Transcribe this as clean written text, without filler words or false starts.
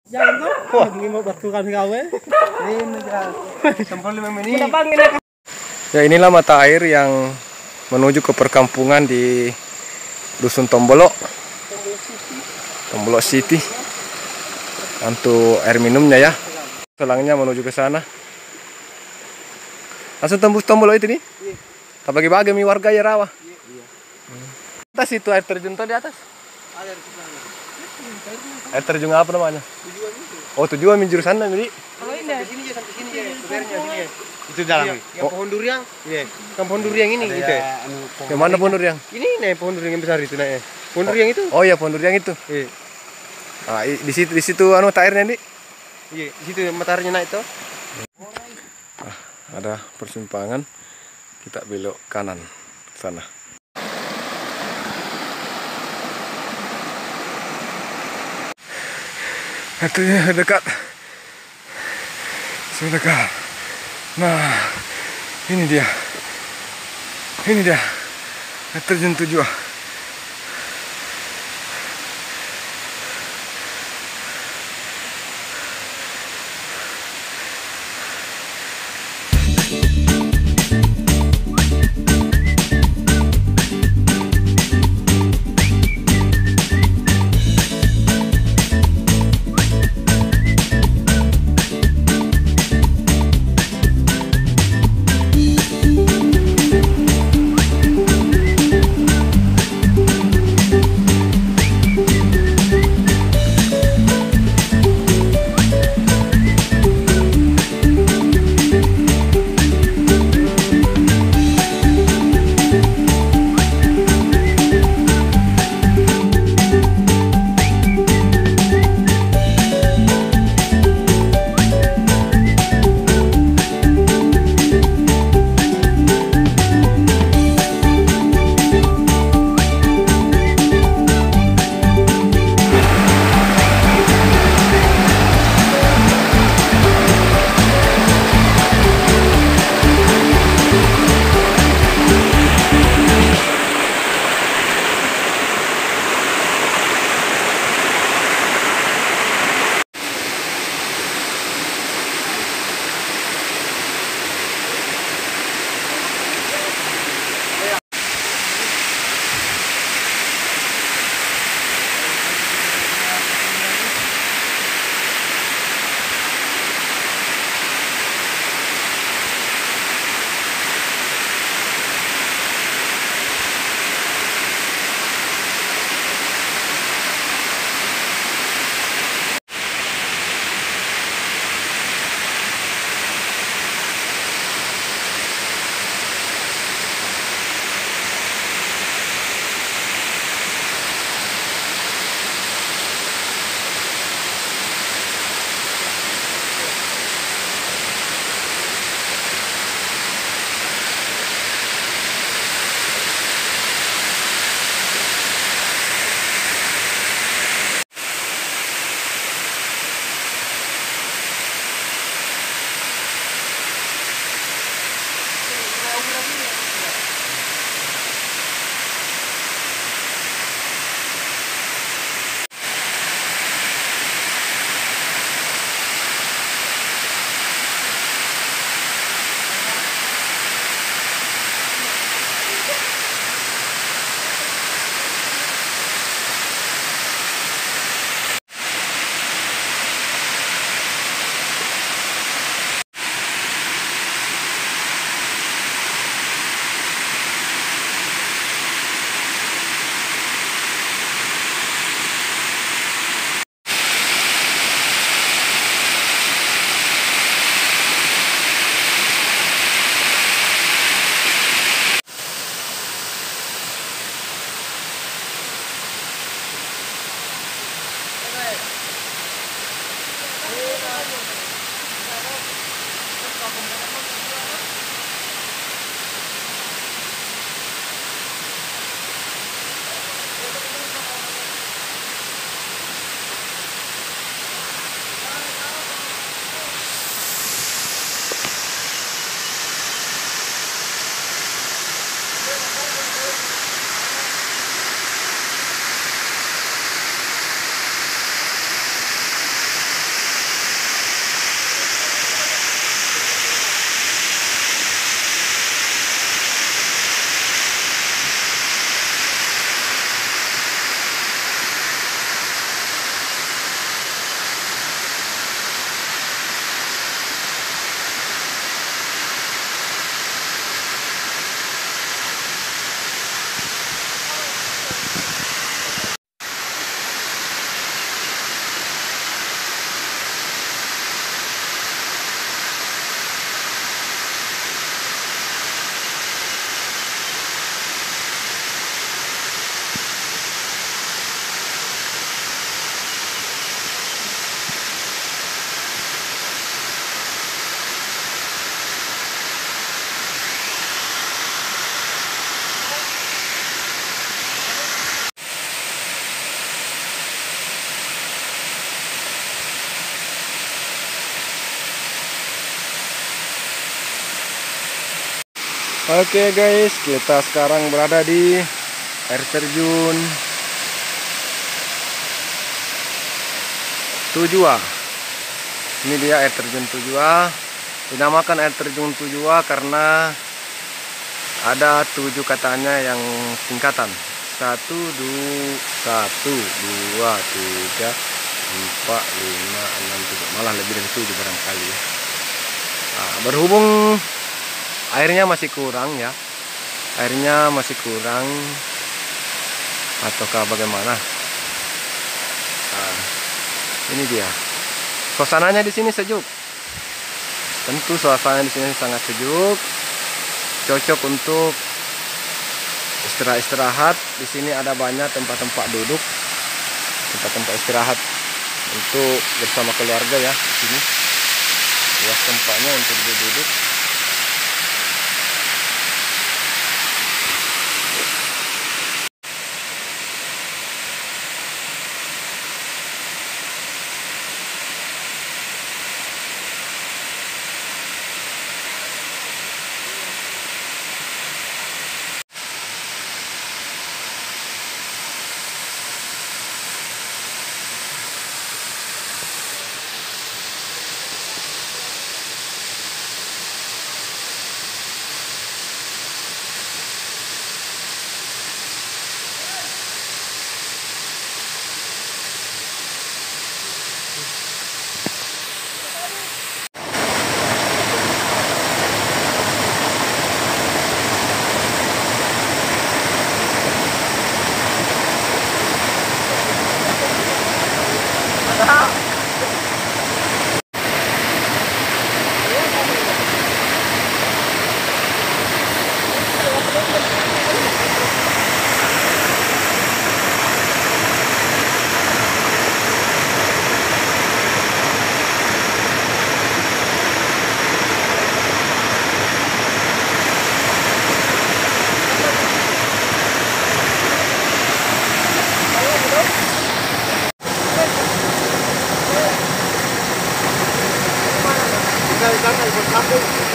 Jangan kok, mau batukan gawe. Ini dah. Sampel 5 menit. Ya, inilah mata air yang menuju ke perkampungan di Dusun Tombolok. Tombolok City. Untuk air minumnya ya. Selangnya menuju ke sana. Langsung tembus Tombolok itu nih. Tak bagi-bagi mi warga ya rawa. Atas itu air terjun tuh di atas. Air terjun apa namanya? Oh, tujuan min jurusan nanti. Oh, ini sini aja sampai sini ya. Sebenarnya sini. Itu dalam. Yang pohon durian. Iya. Yang pohon durian ini gitu. Yang mana pohon durian? Ini nih pohon durian yang besar itu nih. Pohon durian itu. Oh iya, pohon durian itu. Iya. Ah, di situ anu airnya nih. Iya, di situ mataharinya naik tuh. Ada persimpangan. Kita belok kanan sana. Itu ya dekat. Sudah dekat. Nah, ini dia. Ini dia. Terjun tujuan. Oke guys, kita sekarang berada di air terjun Tujua. Ini dia air terjun Tujua. Dinamakan air terjun Tujua karena ada 7 katanya yang tingkatan. 1, 2, 3, 4, 5, 6, 7. Malah lebih dari 7 barangkali ya. Nah, berhubung airnya masih kurang ya. Airnya masih kurang ataukah bagaimana? Nah, ini dia. Suasananya di sini sejuk. Tentu suasana di sini sangat sejuk. Cocok untuk istirahat. Di sini ada banyak tempat-tempat duduk, tempat-tempat istirahat untuk bersama keluarga ya. Di sini luas tempatnya untuk duduk. Jangan ikut campur.